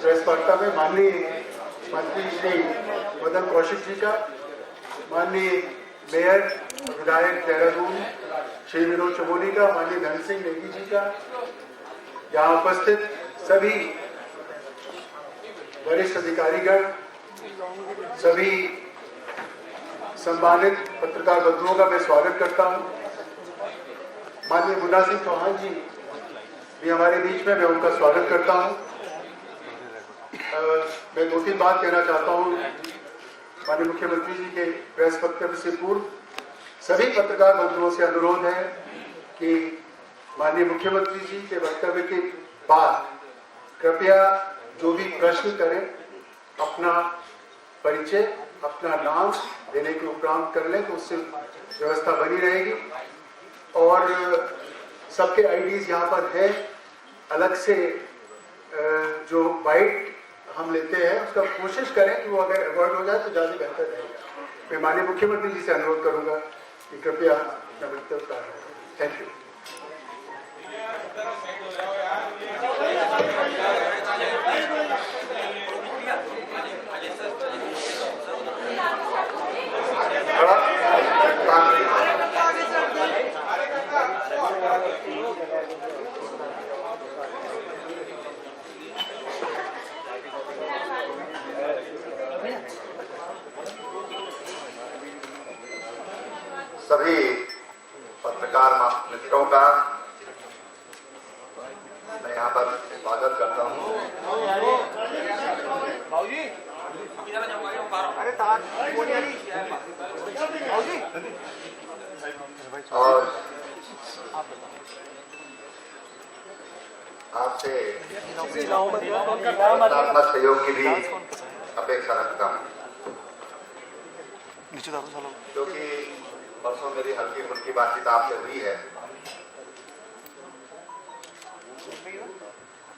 Press वार्ता में माननीय मंत्री श्री मदन कौशिक जी का, माननीय मेयर और विधायक देहरादून श्री विनोद चमोली का, माननीय धन सिंह नेगी जी का, यहाँ उपस्थित सभी वरिष्ठ अधिकारीगण, सभी सम्मानित पत्रकार बंधुओं का मैं स्वागत करता हूं। माननीय मुन्ना सिंह चौहान जी भी हमारे बीच में, मैं उनका स्वागत करता हूं। मैं 2-3 बात कहना चाहता हूं। माननीय मुख्यमंत्री जी के प्रेस वक्तव्य से पूर्व सभी पत्रकार बंधुओं से अनुरोध है कि माननीय मुख्यमंत्री जी के वक्तव्य के बाद कृपया जो भी प्रश्न करें अपना परिचय, अपना नाम देने के उपरांत कर लें, तो उससे व्यवस्था बनी रहेगी। और सबके आईडीज यहाँ पर है। अलग से जो बाइट हम लेते हैं उसका कोशिश करें कि वो अगर अवॉइड हो जाए तो ज़्यादा बेहतर रहेगा। मैं माननीय मुख्यमंत्री जी से अनुरोध करूंगा कि कृपया अपना वक्तव्य करें। Thank you. सभी पत्रकार मित्रों का मैं यहाँ पर स्वागत करता हूँ। और आपसे सकारात्मक सहयोग की भी अपेक्षा रखता हूँ, क्योंकि परसों मेरी हल्की फुल्की बातचीत आपसे हुई है।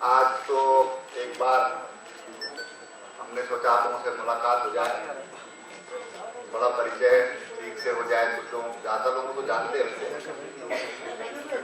आज तो एक बार हमने सोचा आप लोगों से मुलाकात हो जाए, थोड़ा परिचय ठीक से हो जाए। कुछ लोग, ज्यादा लोगों को जानते हैं,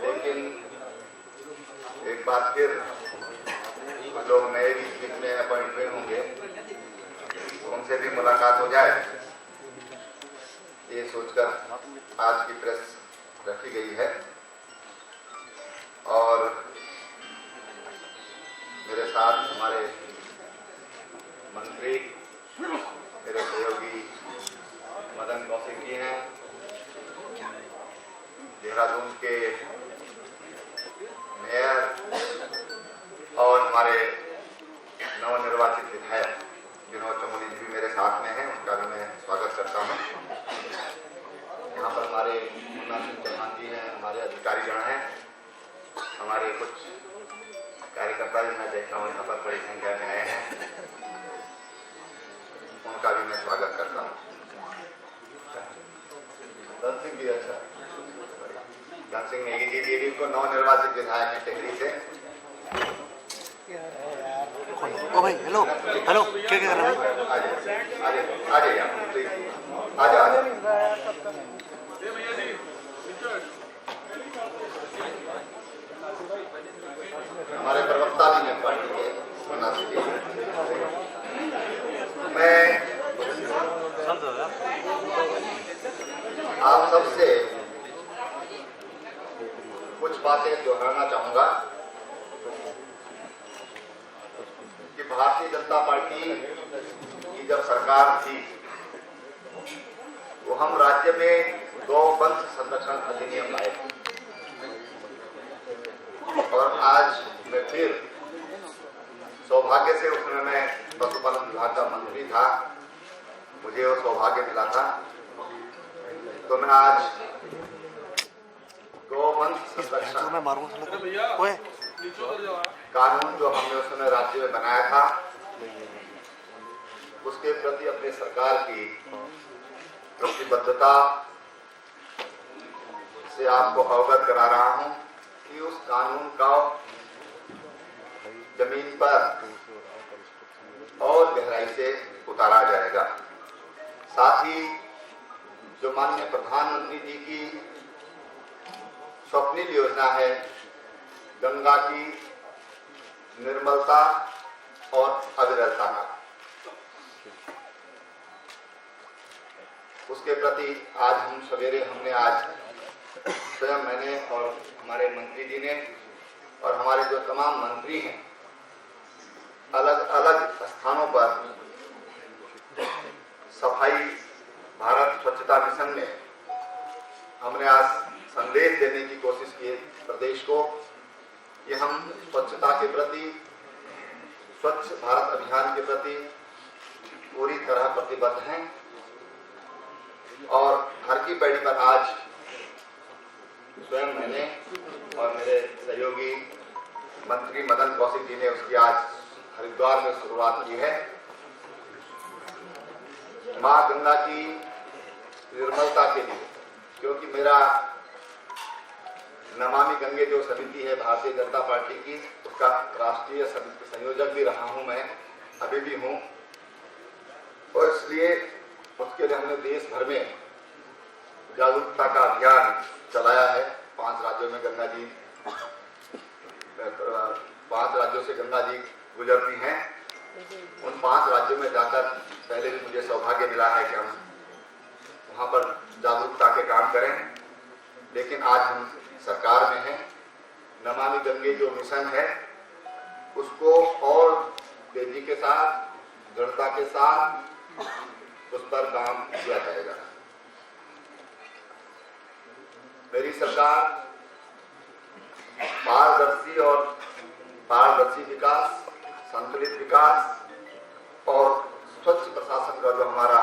लेकिन एक बार फिर कुछ लोग नए भी बीच में अपॉइंट हुए होंगे, उनसे भी मुलाकात हो जाए, ये सोचकर आज की प्रेस रखी गई है। और मेरे साथ हमारे मंत्री, मेरे सहयोगी मदन कौशिक जी हैं, देहरादून के मेयर और हमारे नवनिर्वाचित विधायक विनोद चमोली जी भी मेरे साथ में हैं, उनका भी मैं स्वागत करता हूँ। यहाँ पर हमारे मुन्ना सिंह चौहान जी हैं, हमारे अधिकारीगण हैं, हमारे कुछ कार्यकर्ता भी मैं देख रहा हूँ यहाँ पर बड़ी संख्या में आए हैं, उनका भी मैं स्वागत करता हूँ। धन सिंह जी, अच्छा, धन सिंह नेगी जी भी उनको नवनिर्वाचित विधायक हैं टिकरी से। ओ भाई, हेलो हेलो, क्या कर रहे हैं? आ जाइए आप, प्लीज आ जाओ। हमारे प्रवक्ता भी हैं पार्टी के, मैं आप सबसे कुछ बातें दोहराना चाहूंगा कि भारतीय जनता पार्टी की जब सरकार थी, वो हम राज्य में गौवंश संरक्षण अधिनियम लाए थे। और आज मैं फिर सौभाग्य से, उसमें मैं पशुपालन विभाग का मंत्री था, मुझे वो सौभाग्य मिला था, तो मैं आज गौवंश संरक्षण कानून जो हमने उस समय राज्य में बनाया था, उसके प्रति अपनी सरकार की प्रतिबद्धता से आपको अवगत करा रहा हूं कि उस कानून का जमीन पर और गहराई से उतारा जाएगा। साथ ही जो माननीय प्रधानमंत्री जी की स्वप्निल योजना है, गंगा की निर्मलता और अविरलता का। उसके प्रति आज हमने आज स्वयं मैंने और हमारे मंत्री जी ने और हमारे जो तमाम मंत्री हैं अलग अलग स्थानों पर सफाई भारत स्वच्छता मिशन में हमने आज संदेश देने की कोशिश की प्रदेश को कि हम स्वच्छता के प्रति, स्वच्छ भारत अभियान के प्रति पूरी तरह प्रतिबद्ध हैं और हर की पैड़ी पर आज स्वयं मैंने और मेरे सहयोगी मंत्री मदन कौशिक जी ने उसकी आज हरिद्वार में शुरुआत की है। मां गंगा की निर्मलता के लिए, क्योंकि मेरा नमामि गंगे जो समिति है भारतीय जनता पार्टी की, उसका राष्ट्रीय संयोजक भी रहा हूं मैं, अभी भी हूं, और इसलिए उसके लिए हमने देश भर में जागरूकता का अभियान चलाया है। 5 राज्यों में गंगा जी 5 राज्यों से गंगा जी गुजरती हैं। उन 5 राज्यों में जाकर पहले भी मुझे सौभाग्य मिला है कि हम वहां पर जागरूकता के काम करें, लेकिन आज हम सरकार में हैं। नमामि गंगे जो मिशन है उसको और तेजी के साथ, दृढ़ता के साथ उस पर काम किया जाएगा। मेरी सरकार पारदर्शी विकास, संतुलित विकास और स्वच्छ प्रशासन का जो हमारा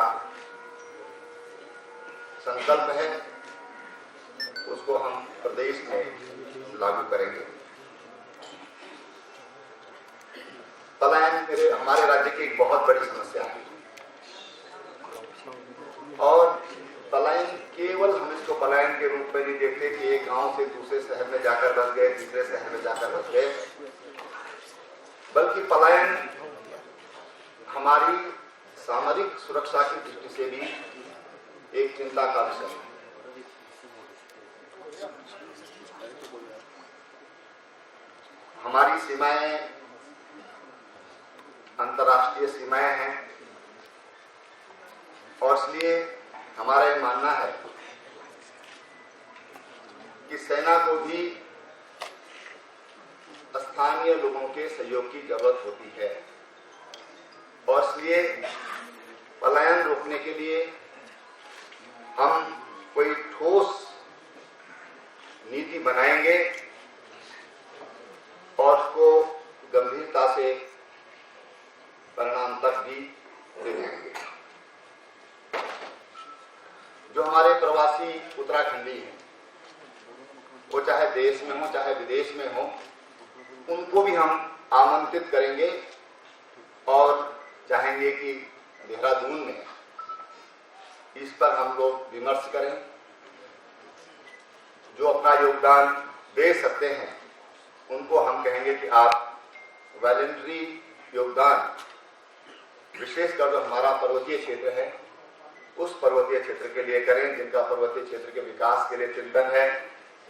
संकल्प है उसको हम प्रदेश में लागू करेंगे। पलायन हमारे राज्य की एक बहुत बड़ी समस्या है और पलायन केवल हम इसको पलायन के रूप में नहीं देखते कि एक गांव से दूसरे शहर में जाकर बस गए, तीसरे शहर में जाकर बस गए, बल्कि पलायन हमारी सामरिक सुरक्षा की दृष्टि से भी एक चिंता का विषय है। हमारी सीमाएं अंतर्राष्ट्रीय सीमाएं हैं और इसलिए हमारा ये मानना है कि सेना को भी स्थानीय लोगों के सहयोग की जरूरत होती है और इसलिए पलायन रोकने के लिए हम कोई ठोस नीति बनाएंगे और उसको गंभीरता से परिणाम तक भी ले जाएंगे। जो हमारे प्रवासी उत्तराखंडी हैं, वो चाहे देश में हो चाहे विदेश में हो, उनको भी हम आमंत्रित करेंगे और चाहेंगे कि देहरादून में इस पर हम लोग विमर्श करें। जो अपना योगदान दे सकते हैं उनको हम कहेंगे कि आप वॉलंटरी योगदान, विशेषकर जो हमारा पर्वतीय क्षेत्र है उस पर्वतीय क्षेत्र के लिए करें, जिनका पर्वतीय क्षेत्र के विकास के लिए चिंतन है,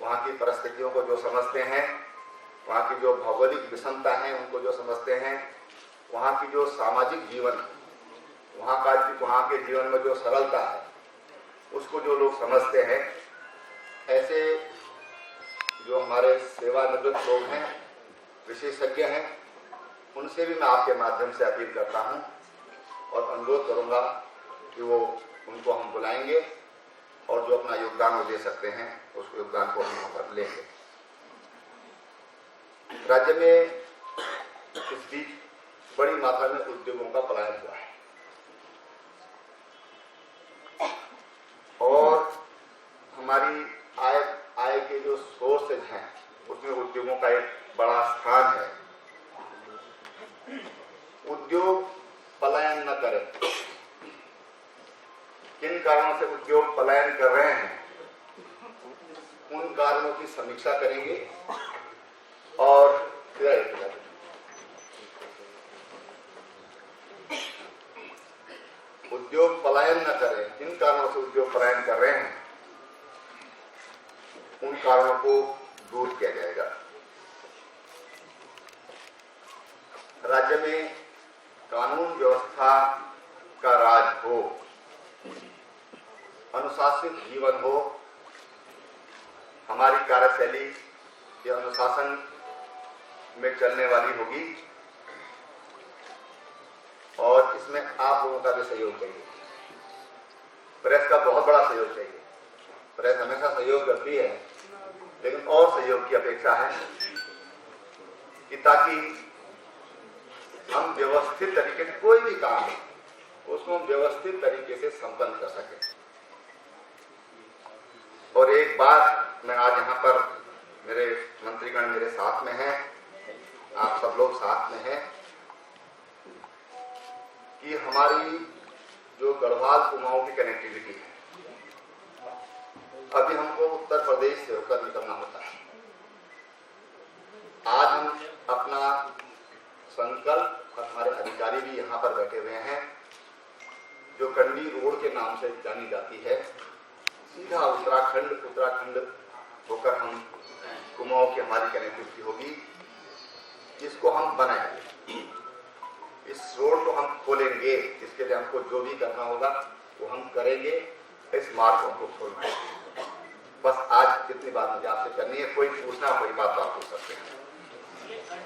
वहाँ की परिस्थितियों को जो समझते हैं, वहाँ की जो भौगोलिक विषमता है उनको जो समझते हैं, वहाँ की जो सामाजिक जीवन, वहाँ के जीवन में जो सरलता है उसको जो लोग समझते हैं, ऐसे जो हमारे सेवानिवृत्त लोग हैं, विशेषज्ञ हैं, उनसे भी मैं आपके माध्यम से अपील करता हूं और अनुरोध करूंगा कि वो उनको हम बुलाएंगे और जो अपना योगदान वो दे सकते हैं उस योगदान को हम वहां पर लेंगे। राज्य में इस बीच बड़ी मात्रा में उद्योगों का पलायन हुआ है और हमारी आय के जो सोर्सेज हैं उसमें उद्योगों का एक बड़ा स्थान है। उद्योग पलायन न करें। किन कारणों से उद्योग पलायन कर रहे हैं उन कारणों की समीक्षा करेंगे और उद्योग पलायन न करें। किन कारणों से उद्योग पलायन कर रहे हैं उन कारणों को दूर किया जाएगा। राज्य में कानून व्यवस्था का राज हो, अनुशासित जीवन हो, हमारी कार्यशैली ये अनुशासन में चलने वाली होगी और इसमें आप लोगों का भी सहयोग चाहिए। प्रेस का बहुत बड़ा सहयोग चाहिए। प्रेस हमेशा सहयोग करती है, लेकिन और सहयोग की अपेक्षा है कि ताकि हम व्यवस्थित तरीके से कोई भी काम हो उसको हम व्यवस्थित तरीके से संपन्न कर सकें। और एक बात मैं आज यहाँ पर मेरे मंत्रीगण मेरे साथ में हैं, आप सब लोग साथ में हैं कि हमारी जो गढ़वाल कुमाऊं की कनेक्टिविटी है, अभी हमको उत्तर प्रदेश से होकर निकलना होता है। आज हम अपना संकल्प और हमारे अधिकारी भी यहाँ पर बैठे हुए हैं, जो कंडी रोड के नाम से जानी जाती है, सीधा उत्तराखंड होकर हम कुमाऊं की हमारी कनेक्टिविटी होगी, जिसको हम बनाएंगे। इस रोड को हम खोलेंगे, इसके लिए हमको जो भी करना होगा वो हम करेंगे। इस मार्ग को हमको खोलना है। बस आज कितनी बात मुझे आपसे करनी है, कोई पूछना कोई बात तो आप पूछ सकते हैं।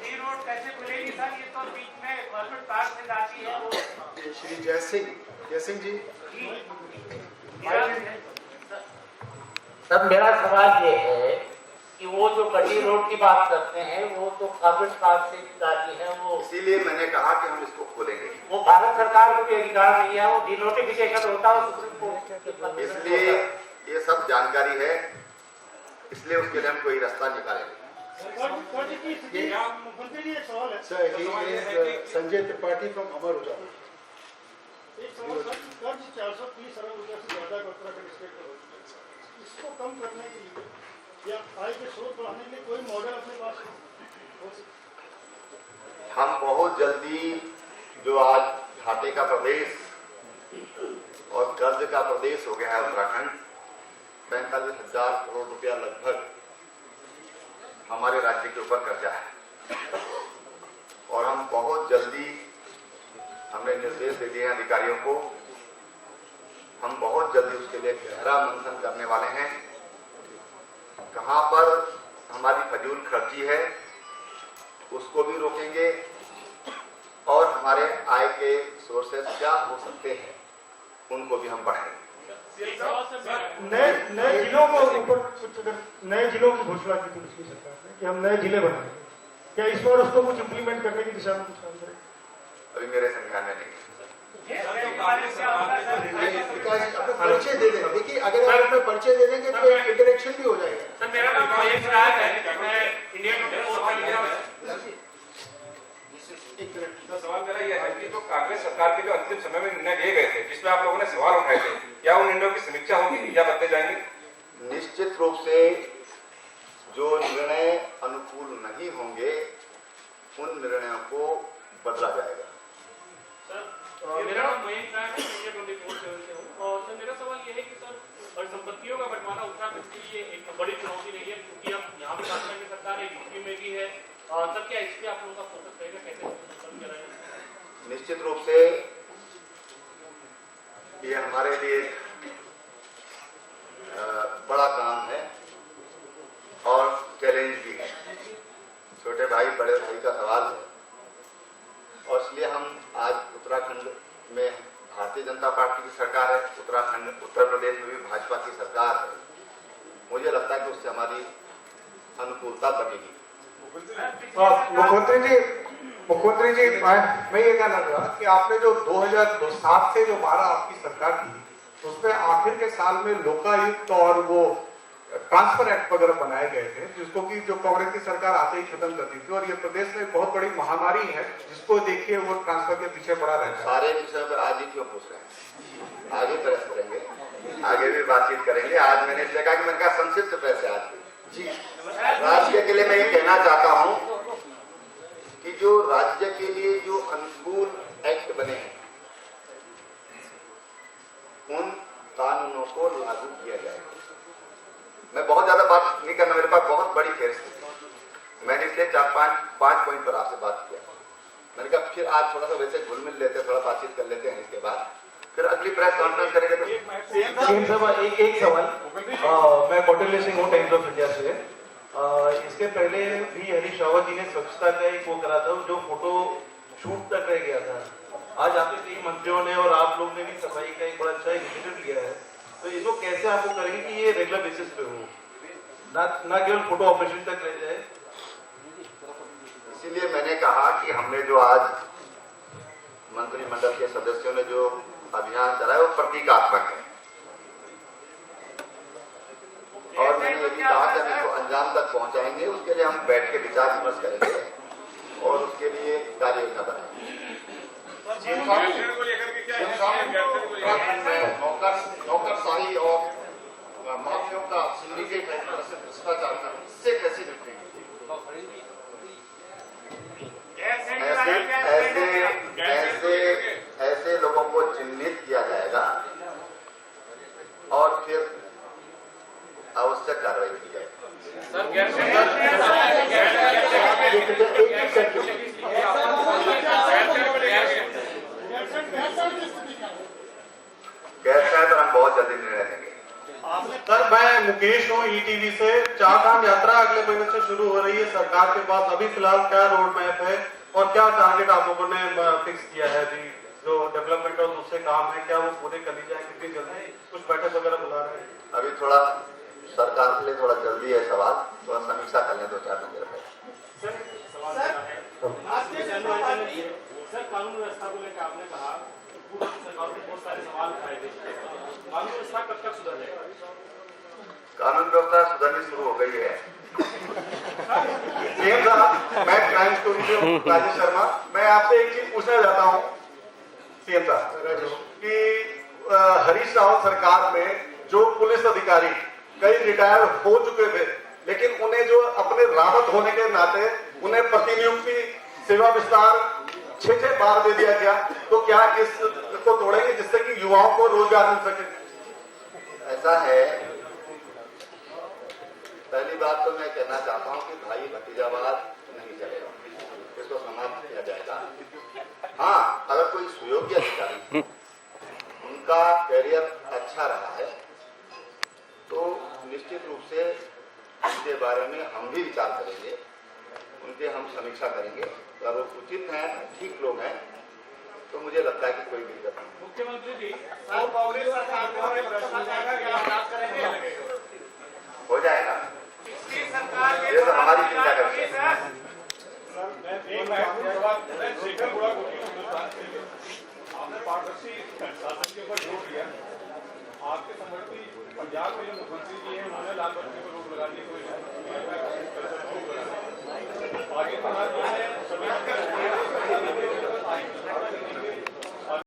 ये रोड कैसे खुलेगी सर? ये तो बीच में गवर्नमेंट पार्क से जाती है वो। श्री जय सिंह जी। सर मेरा सवाल ये है कि वो जो गड्डी रोड की बात करते हैं वो तो गवर्नमेंट पार्क से जाती है वो, इसीलिए मैंने कहा कि हम इसको खोलेंगे। वो भारत सरकार को भी अधिकार नहीं है, वो डिनोटिफिकेशन होता है सुप्रीम कोर्ट। इसलिए ये सब जानकारी है, इसलिए उसके लिए हम कोई रास्ता निकालेंगे। Sir Sanjay Tripathi from Amar Ujala. एक सवाल सर, कर्ज 430 अरब रुपए से ज्यादा का उत्तराखंड स्टेट का हो चुका है। इसको कम करने के लिए या आय के स्रोत बढ़ाने के लिए कोई मॉडल अपने पास हो सकता है? हम बहुत जल्दी जो आज घाटे का प्रदेश और कर्ज का प्रदेश हो गया है उत्तराखंड, 45,000 करोड़ रुपया लगभग हमारे राज्य के ऊपर कर्जा है और हम बहुत जल्दी हमने निर्देश दे दिए हैं अधिकारियों को, हम बहुत जल्दी उसके लिए गहरा मंथन करने वाले हैं। कहां पर हमारी फजूल खर्ची है उसको भी रोकेंगे और हमारे आय के सोर्सेस क्या हो सकते हैं उनको भी हम बढ़ाएंगे। नए जिलों को ऊपर नए जिलों की घोषणा की थी पिछली सरकार ने कि हम नए जिले बनाएंगे, क्या इस बार उसको कुछ इम्प्लीमेंट करने की दिशा में कुछ काम करेंगे? अभी मेरे संज्ञान में नहीं। परिचय दे दें, देखिए अगर आप अपना परिचय दे देंगे तो इंटरेक्शन भी हो जाएगा। सर मेरा नाम महेश राज है, मैं इंडियन तो सवाल मेरा यह है कि जो कांग्रेस सरकार के जो अंतिम समय में निर्णय लिए गए थे जिसमें आप लोगों ने सवाल उठाए थे, क्या उन निर्णयों की समीक्षा होगी या बदले जाएंगे? निश्चित रूप से जो निर्णय अनुकूल नहीं होंगे उन निर्णयों को बदला जाएगा। सर मेरा नाम महेश राय है, इंडिया 24/7 से हूँ और सर मेरा सवाल ये है कि सर संपत्तियों का बंटवारा उत्तराखंड के लिए एक बड़ी चुनौती नहीं है, क्योंकि अब यहाँ पे झारखंड की सरकार है, यूपी में भी है, और सर क्या इस पे आप लोगों का फोकस रहेगा, कैसे? निश्चित रूप से ये हमारे लिए बड़ा काम है और चैलेंज भी है। छोटे भाई बड़े भाई का सवाल है और इसलिए हम आज उत्तराखंड में भारतीय जनता पार्टी की सरकार है, उत्तराखंड उत्तर प्रदेश में भी भाजपा की सरकार है। मुझे लगता है कि उससे हमारी अनुकूलता बनेगी। मुख्यमंत्री जी मैं ये कहना चाहूँगा कि आपने जो 2007 से जो 12 आपकी सरकार थी उसमें आखिर के साल में लोकायुक्त और वो ट्रांसफर एक्ट वगैरह बनाए गए थे, जिसको कि जो कांग्रेस की सरकार आते ही खत्म कर दी थी और ये प्रदेश में बहुत बड़ी महामारी है जिसको देखिए वो ट्रांसफर के पीछे पड़ा रहता है। सारे विषयों पर आज ही क्यों पूछ रहे हैं? आगे बहस करेंगे, आगे भी बातचीत करेंगे। आज मैंने इसलिए कहा कि मैंने कहा संक्षिप्त पैसे आज जी राज्य के लिए मैं ये कहना चाहता हूं कि जो राज्य के लिए जो अनुकूल एक्ट बने हैं उन कानूनों को लागू किया जाएगा। मैं बहुत ज्यादा बात नहीं करना, मेरे पास बहुत बड़ी फेरस्त है, मैंने इसलिए 4-5 पॉइंट पर आपसे बात किया। मैंने कहा फिर आज थोड़ा सा वैसे घुल मिल लेते हैं, थोड़ा बातचीत कर लेते हैं, इसके बाद फिर अगली प्रेस कॉन्फ्रेंस करेंगे। तो सीएम साहब एक सवाल, मैं कौटिल्य सिंह हूँ टाइम्स ऑफ इंडिया से। इसके पहले भी हरीश रावत जी ने स्वच्छता का एक वो करा था जो फोटो शूट तक रह गया था। आज आपके कई मंत्रियों ने और आप लोग ने भी सफाई का एक बड़ा अच्छा इनिशिएटिव लिया है, तो इसको कैसे आपको करेंगे कि ये रेगुलर बेसिस पे हो, ना केवल फोटो ऑपरेशन तक रह जाए। इसीलिए मैंने कहा कि हमने जो आज मंत्रिमंडल के सदस्यों ने जो अभियान चलाया वो प्रतीकात्मक है, और मैंने ये भी कहा कि हम इसको अंजाम तक पहुंचाएंगे, उसके लिए हम बैठ के विचार विमर्श करेंगे और उसके लिए कार्य योजना बनाएंगे। नौकरशाही और माफियों का सिंडिकेट है, भ्रष्टाचार का, इससे कैसे निपटेंगे? ऐसे लोगों को चिन्हित किया जाएगा और फिर आवश्यक कार्रवाई की जाएगी। गैर शायद हम बहुत जल्दी निर्णय लेंगे। सर मैं मुकेश हूँ ईटीवी से। चारधाम यात्रा अगले महीने से शुरू हो रही है सरकार के पास, अभी फिलहाल क्या रोड मैप है और क्या टारगेट आप लोगों ने फिक्स किया है जी? जो डेवलपमेंट और दूसरे काम है क्या वो पूरे कर ली जाए कितनी जल्दी? कुछ बैठक वगैरह बुला रहे हैं? अभी थोड़ा सरकार के लिए थोड़ा जल्दी है सवाल, थोड़ा समीक्षा कर लें 2-4 दिन के सर कानून व्यवस्था को लेकर आपने कहा सरकार ने बहुत सारे सवाल उठाए थे, कानून व्यवस्था कब तक सुधर जाएगा? कानून व्यवस्था सुधरनी शुरू हो गई है। सीएम साहब, मैं क्राइम स्टोरी से हूं, राजेश शर्मा। मैं आपसे एक चीज पूछना चाहता हूं सीएम साहब कि हरीश रावत सरकार में जो पुलिस अधिकारी कई रिटायर हो चुके थे, लेकिन उन्हें जो अपने राहत होने के नाते उन्हें प्रतिनियुक्ति सेवा विस्तार 6 बार दे दिया गया, तो क्या इसको तोड़ेंगे जिससे कि युवाओं को रोजगार मिल सके? ऐसा है, पहली बात तो मैं कहना चाहता हूं कि भाई भतीजावाद नहीं चलेगा, इसको समाप्त किया जाएगा। हाँ, अगर कोई सुयोग्य अधिकारी उनका कैरियर अच्छा रहा है तो निश्चित रूप से उनके बारे में हम भी विचार करेंगे, उनके हम समीक्षा करेंगे। अगर वो उचित हैं, ठीक लोग हैं, तो मुझे लगता है कि कोई दिक्कत नहीं। मुख्यमंत्री जी हो जाएगा, ये तो हमारी चिंता करते हैं। आपने पारदर्शी शासन के ऊपर जोर दिया, आपके समर्थी पंजाब में जो मुख्यमंत्री जी हैं उन्होंने लाल बत्ती पर रोक लगा दी, कोई आगे